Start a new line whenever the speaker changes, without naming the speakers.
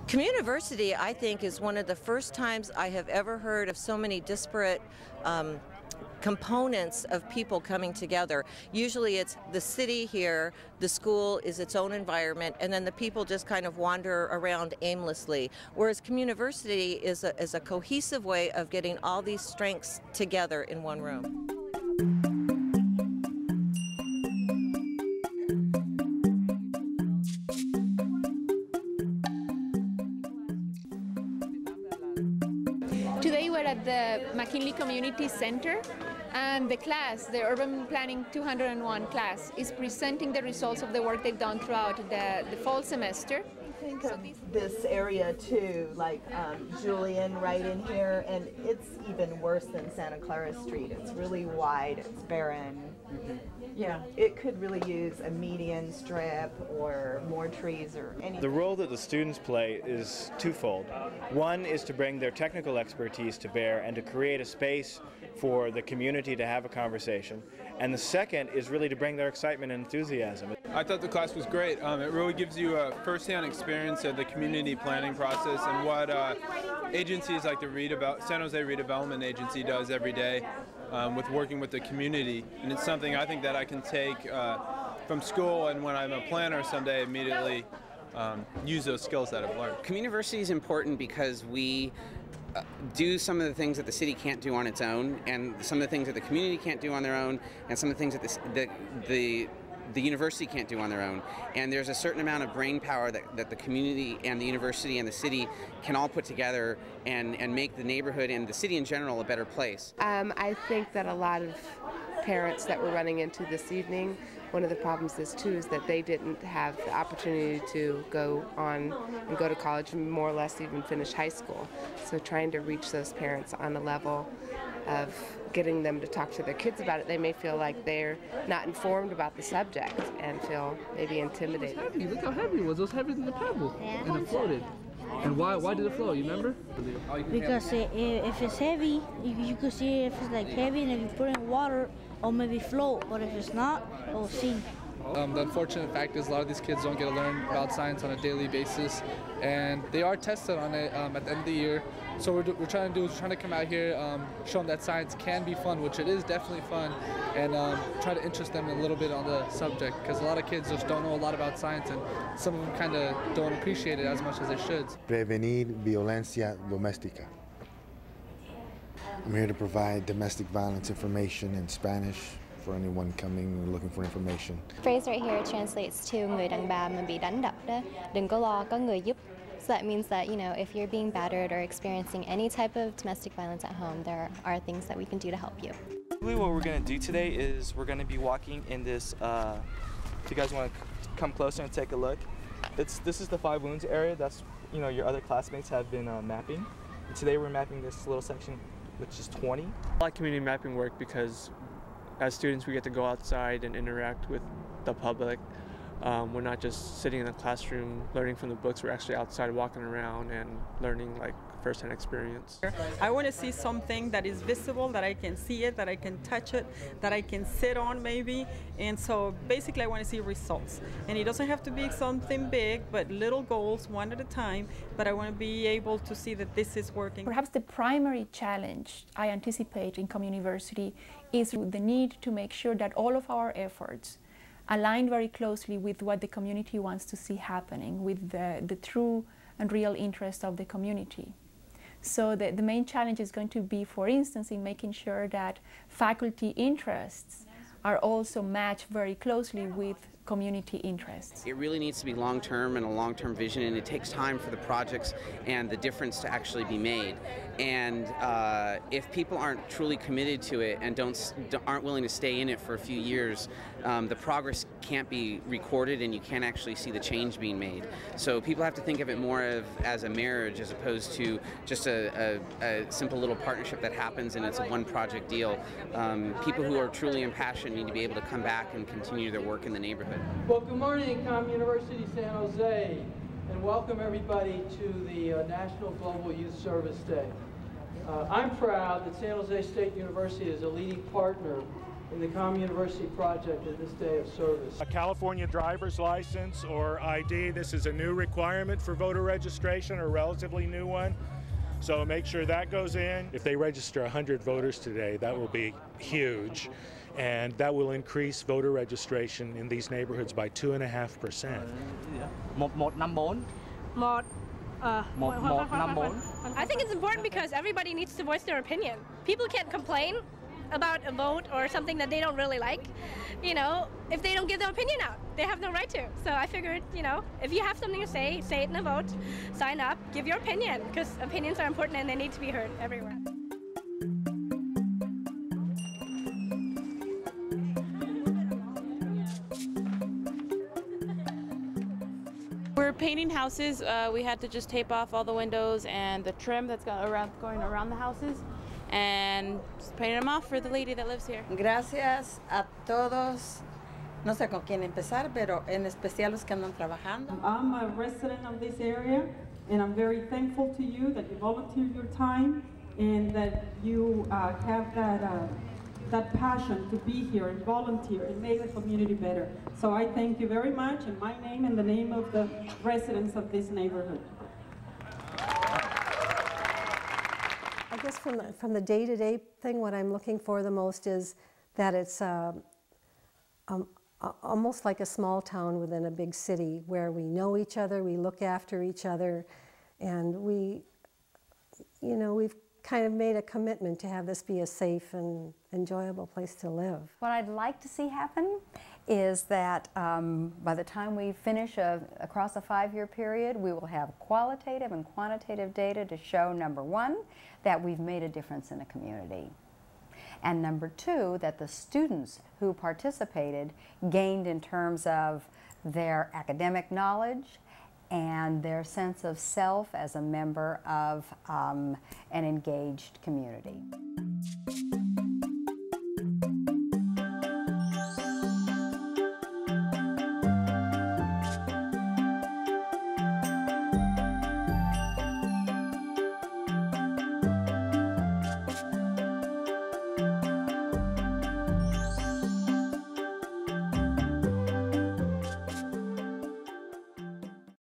CommUniverCity, I think, is one of the first times I have ever heard of so many disparate components of people coming together. Usually it's the city here, the school is its own environment, and then the people just kind of wander around aimlessly. Whereas CommUniverCity is a cohesive way of getting all these strengths together in one room.
Today we're at the McKinley Community Center, and the class, the Urban Planning 201 class, is presenting the results of the work they've done throughout the fall semester.
Think of this area too, like Julian right in here, and it's even worse than Santa Clara Street. It's really wide, it's barren. Yeah, it could really use a median strip or more trees or anything.
The role that the students play is twofold. One is to bring their technical expertise to bear and to create a space for the community to have a conversation. And the second is really to bring their excitement and enthusiasm.
I thought the class was great. It really gives you a first-hand experience of the community planning process and what agencies like the San Jose Redevelopment Agency does every day with working with the community. And it's something I think that I can take from school, and when I'm a planner someday, immediately use those skills that I've learned.
CommUniverCity is important because we do some of the things that the city can't do on its own, and some of the things that the community can't do on their own, and some of the things that the university can't do on their own. And there's a certain amount of brain power that the community and the university and the city can all put together and make the neighborhood and the city in general a better place.
I think that a lot of parents that we're running into this evening, one of the problems is that they didn't have the opportunity to go on and go to college and more or less even finish high school. So trying to reach those parents on a level of getting them to talk to their kids about it, they may feel like they're not informed about the subject and feel maybe intimidated.
It was heavy. Look how heavy it was. It was heavier than the pebble. Yeah. And it floated. And why did it float? You remember?
Because if it's heavy, you could see if it's like heavy, and if you put it in water, it'll maybe float. But if it's not, it'll sink.
The unfortunate fact is a lot of these kids don't get to learn about science on a daily basis, and they are tested on it at the end of the year. So what we're trying to do is trying to come out here, show them that science can be fun, which it is definitely fun, and try to interest them a little bit on the subject, because a lot of kids just don't know a lot about science, and some of them kind of don't appreciate it as much as they should.
Prevenir violencia doméstica. I'm here to provide domestic violence information in Spanish for anyone coming and looking for information.
The phrase right here translates to người đàn bà mà bị đánh đập đó, đừng có lo, có người giúp. So that means that, you know, if you're being battered or experiencing any type of domestic violence at home, there are things that we can do to help you.
What we're going to do today is we're going to be walking in this, if you guys want to come closer and take a look, this is the 5 wounds area that's, you know, your other classmates have been mapping. And today we're mapping this little section, which is 20.
I like community mapping work because as students we get to go outside and interact with the public. We're not just sitting in the classroom learning from the books, we're actually outside walking around and learning like first-hand experience.
I want to see something that is visible, that I can see it, that I can touch it, that I can sit on maybe, and so basically I want to see results. And it doesn't have to be something big, but little goals, one at a time, but I want to be able to see that this is working.
Perhaps the primary challenge I anticipate in CommUniverCity is the need to make sure that all of our efforts align very closely with what the community wants to see happening, with the true and real interest of the community. So the main challenge is going to be, for instance, in making sure that faculty interests are also matched very closely with community interests.
It really needs to be long-term and a long-term vision, and it takes time for the projects and the difference to actually be made. And if people aren't truly committed to it and aren't willing to stay in it for a few years, the progress can't be recorded and you can't actually see the change being made. So people have to think of it more as a marriage as opposed to just a simple little partnership that happens and it's a one-project deal. People who are truly impassioned need to be able to come back and continue their work in the neighborhood.
Well, good morning, CommUniverCity San Jose, and welcome everybody to the National Global Youth Service Day. I'm proud that San Jose State University is a leading partner in the CommUniverCity project in this day of service.
A California driver's license or ID, this is a new requirement for voter registration, or a relatively new one. So make sure that goes in. If they register 100 voters today, that will be huge. And that will increase voter registration in these neighborhoods by 2.5%.
I think it's important because everybody needs to voice their opinion. People can't complain about a vote or something that they don't really like, you know, if they don't give their opinion out. They have no right to. So I figured, you know, if you have something to say it in a vote, sign up, give your opinion, because opinions are important and they need to be heard everywhere.
We're painting houses. We had to just tape off all the windows and the trim that's going around the houses, and just painting them off for the lady that lives here.
Gracias a todos. No sé con quién empezar, pero en especial los que andan trabajando.
I'm a resident of this area, and I'm very thankful to you that you volunteer your time and that you have that passion to be here and volunteer and make the community better. So I thank you very much in my name and the name of the residents of this neighborhood.
I guess from the day-to-day thing, what I'm looking for the most is that it's almost like a small town within a big city where we know each other, we look after each other, and we've kind of made a commitment to have this be a safe and enjoyable place to live.
What I'd like to see happen is that by the time we finish across a 5-year period, we will have qualitative and quantitative data to show, number one, that we've made a difference in a community, and number two, that the students who participated gained in terms of their academic knowledge and their sense of self as a member of an engaged community.